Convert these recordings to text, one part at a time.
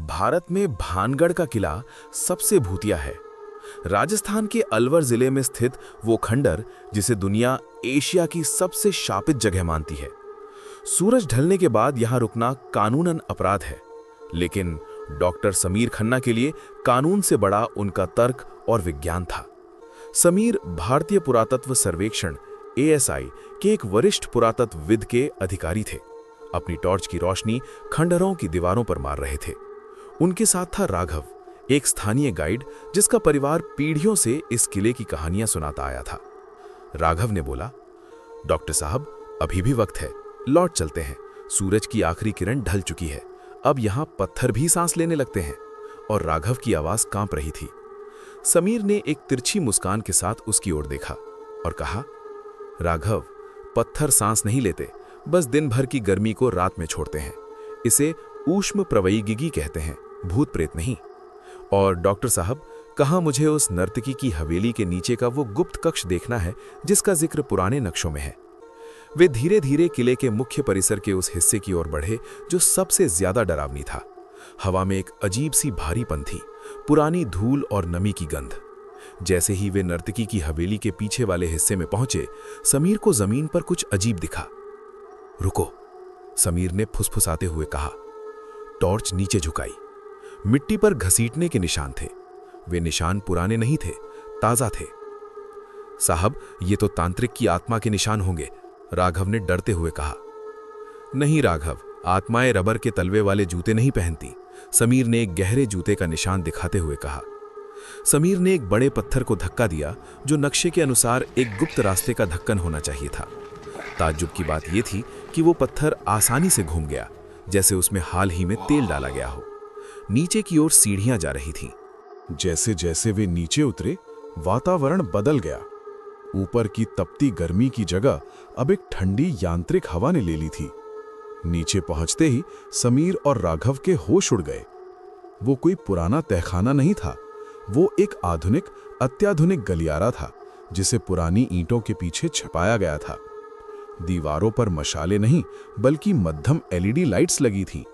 भारत में भानगढ़ का किला सबसे भूतिया है। राजस्थान के अलवर जिले में स्थित वो खंडर जिसे दुनिया एशिया की सबसे शापित जगह मानती है। सूरज ढलने के बाद यहां रुकना कानूनन अपराध है, लेकिन डॉक्टर समीर खन्ना के लिए कानून से बड़ा उनका तर्क और विज्ञान था। समीर भारतीय पुरातत्व सर्वेक्षण ASI के एक वरिष्ठ पुरातत्वविद के अधिकारी थे। अपनी टॉर्च की रोशनी खंडहरों की दीवारों पर मार रहे थे। उनके साथ था राघव, एक स्थानीय गाइड जिसका परिवार पीढ़ियों से इस किले की कहानियां सुनाता आया था। राघव ने बोला, डॉक्टर साहब, अभी भी वक्त है, लौट चलते हैं। सूरज की आखिरी किरण ढल चुकी है, अब यहां पत्थर भी सांस लेने लगते हैं। और राघव की आवाज कांप रही थी। समीर ने एक तिरछी मुस्कान के साथ उसकी ओर देखा और कहा, राघव, पत्थर सांस नहीं लेते, बस दिन भर की गर्मी को रात में छोड़ते हैं। इसे ऊष्म प्रवैगिकी कहते हैं, भूत प्रेत नहीं। और डॉक्टर साहब, कहाँ मुझे उस नर्तकी की हवेली के नीचे का वो गुप्त कक्ष देखना है जिसका जिक्र पुराने नक्शों में है। वे धीरे धीरे किले के मुख्य परिसर के उस हिस्से की ओर बढ़े जो सबसे ज्यादा डरावनी था। हवा में एक अजीब सी भारीपन थी, पुरानी धूल और नमी की गंध। जैसे ही वे नर्तकी की हवेली के पीछे वाले हिस्से में पहुंचे, समीर को जमीन पर कुछ अजीब दिखा। रुको, समीर ने फुसफुसाते हुए कहा। टॉर्च नीचे झुकाई। मिट्टी पर घसीटने के निशान थे। वे निशान पुराने नहीं थे, ताजा थे। साहब, ये तो तांत्रिक की आत्मा के निशान होंगे, राघव ने डरते हुए कहा। नहीं राघव, आत्माएं रबर के तलवे वाले जूते नहीं पहनती, समीर ने एक गहरे जूते का निशान दिखाते हुए कहा। समीर ने एक बड़े पत्थर को धक्का दिया जो नक्शे के अनुसार एक गुप्त रास्ते का ढक्कन होना चाहिए था। ताज्जुब की बात यह थी कि वो पत्थर आसानी से घूम गया, जैसे उसमें हाल ही में तेल डाला गया हो। नीचे की ओर सीढ़ियां जा रही थीं। जैसे जैसे वे नीचे उतरे, वातावरण बदल गया। ऊपर की तपती गर्मी की जगह अब एक ठंडी यांत्रिक हवा ने ले ली थी। नीचे पहुंचते ही समीर और राघव के होश उड़ गए। वो कोई पुराना तहखाना नहीं था, वो एक आधुनिक, अत्याधुनिक गलियारा था जिसे पुरानी ईंटों के पीछे छिपाया गया था। दीवारों पर मशाले नहीं, बल्कि मध्यम LED लाइट्स लगी थीं।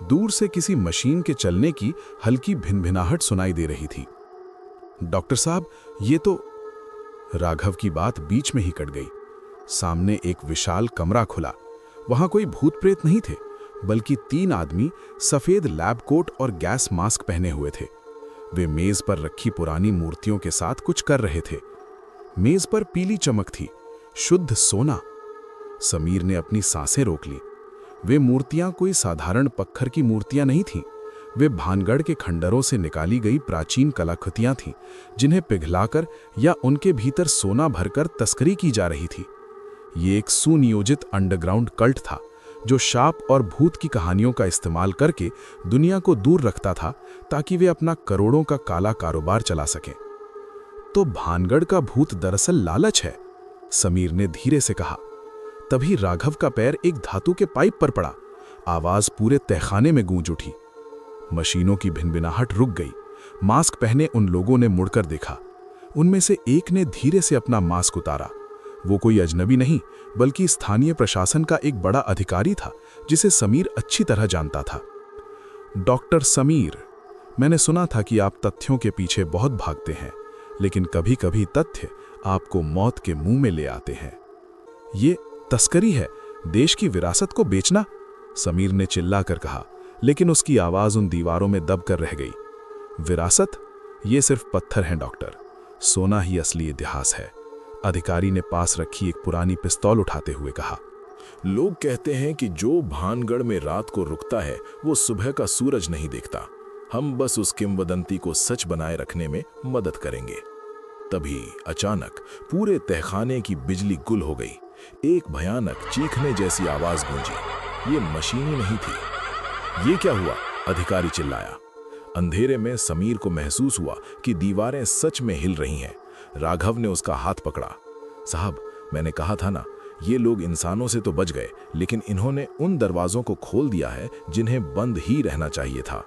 दूर से किसी मशीन के चलने की हल्की भिनभिनाहट सुनाई दे रही थी। डॉक्टर साहब, ये तो... राघव की बात बीच में ही कट गई। सामने एक विशाल कमरा खुला। वहां कोई भूत प्रेत नहीं थे, बल्कि 3 आदमी सफेद लैब कोट और गैस मास्क पहने हुए थे। वे मेज पर रखी पुरानी मूर्तियों के साथ कुछ कर रहे थे। मेज पर पीली चमक थी, शुद्ध सोना। समीर ने अपनी सांसें रोक ली। वे मूर्तियां कोई साधारण पत्थर की मूर्तियां नहीं थीं। वे भानगढ़ के खंडरों से निकाली गई प्राचीन कलाकृतियां थीं, जिन्हें पिघलाकर या उनके भीतर सोना भरकर तस्करी की जा रही थी। ये एक सुनियोजित अंडरग्राउंड कल्ट था जो शाप और भूत की कहानियों का इस्तेमाल करके दुनिया को दूर रखता था ताकि वे अपना करोड़ों का काला कारोबार चला सकें। तो भानगढ़ का भूत दरअसल लालच है, समीर ने धीरे से कहा। तभी राघव का पैर एक धातु के पाइप पर पड़ा। आवाज पूरे तहखाने में गूंज उठी। मशीनों की भिनभिनाहट रुक गई। मास्क पहने उन लोगों ने मुड़कर देखा। उनमें से एक ने धीरे से अपना मास्क उतारा। वो कोई अजनबी नहीं, बल्कि स्थानीय प्रशासन का एक बड़ा अधिकारी था जिसे समीर अच्छी तरह जानता था। डॉक्टर समीर, मैंने सुना था कि आप तथ्यों के पीछे बहुत भागते हैं, लेकिन कभी-कभी तथ्य आपको मौत के मुंह में ले आते हैं। ये तस्करी है, देश की विरासत को बेचना, समीर ने चिल्लाकर कहा, लेकिन उसकी आवाज उन दीवारों में दबकर रह गई। विरासत? ये सिर्फ पत्थर हैं डॉक्टर, सोना ही असली इतिहास है, अधिकारी ने पास रखी एक पुरानी पिस्तौल उठाते हुए कहा। लोग कहते हैं कि जो भानगढ़ में रात को रुकता है वो सुबह का सूरज नहीं देखता। हम बस उस किंवदंती को सच बनाए रखने में मदद करेंगे। तभी अचानक पूरे तहखाने की बिजली गुल हो गई। एक भयानक चीखने जैसी आवाज गूंजी। ये मशीनें नहीं थी। ये क्या हुआ? अधिकारी चिल्लाया। अंधेरे में समीर को महसूस हुआ कि दीवारें सच में हिल रही हैं। राघव ने उसका हाथ पकड़ा। साहब, मैंने कहा था ना, ये लोग इंसानों से तो बच गए, लेकिन इन्होंने उन दरवाजों को खोल दिया है जिन्हें बंद ही रहना चाहिए था।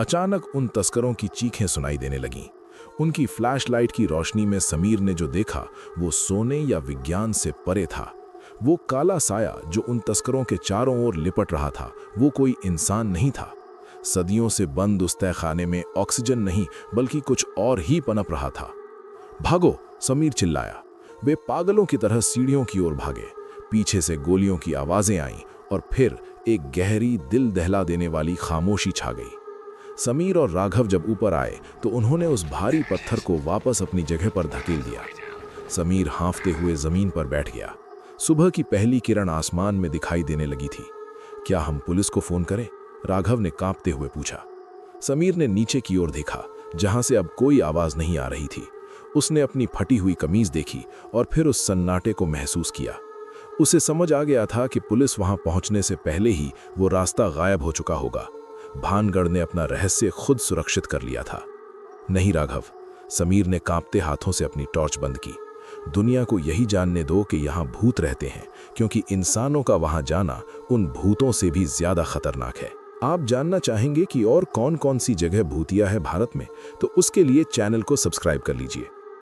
अचानक उन तस्करों की चीखें सुनाई देने लगीं। उनकी फ्लैशलाइट की रोशनी में समीर ने जो देखा वो सोने या विज्ञान से परे था। वो काला साया जो उन तस्करों के चारों ओर लिपट रहा था, वो कोई इंसान नहीं था। सदियों से बंद उस तहखाने में ऑक्सीजन नहीं बल्कि कुछ और ही पनप रहा था। भागो, समीर चिल्लाया। वे पागलों की तरह सीढ़ियों की ओर भागे। पीछे से गोलियों की आवाजें आईं और फिर एक गहरी, दिल दहला देने वाली खामोशी छा गई। समीर और राघव जब ऊपर आए तो उन्होंने उस भारी पत्थर को वापस अपनी जगह पर धकेल दिया। समीर हांफते हुए जमीन पर बैठ गया। सुबह की पहली किरण आसमान में दिखाई देने लगी थी। क्या हम पुलिस को फोन करें? राघव ने कांपते हुए पूछा। समीर ने नीचे की ओर देखा, जहां से अब कोई आवाज नहीं आ रही थी। उसने अपनी फटी हुई कमीज देखी और फिर उस सन्नाटे को महसूस किया। उसे समझ आ गया था कि पुलिस वहां पहुंचने से पहले ही वो रास्ता गायब हो चुका होगा। भानगढ़ ने अपना रहस्य खुद सुरक्षित कर लिया था। नहीं राघव, समीर ने कांपते हाथों से अपनी टॉर्च बंद की। दुनिया को यही जानने दो कि यहाँ भूत रहते हैं, क्योंकि इंसानों का वहां जाना उन भूतों से भी ज्यादा खतरनाक है। आप जानना चाहेंगे कि और कौन कौन सी जगह भूतिया है भारत में? तो उसके लिए चैनल को सब्सक्राइब कर लीजिए।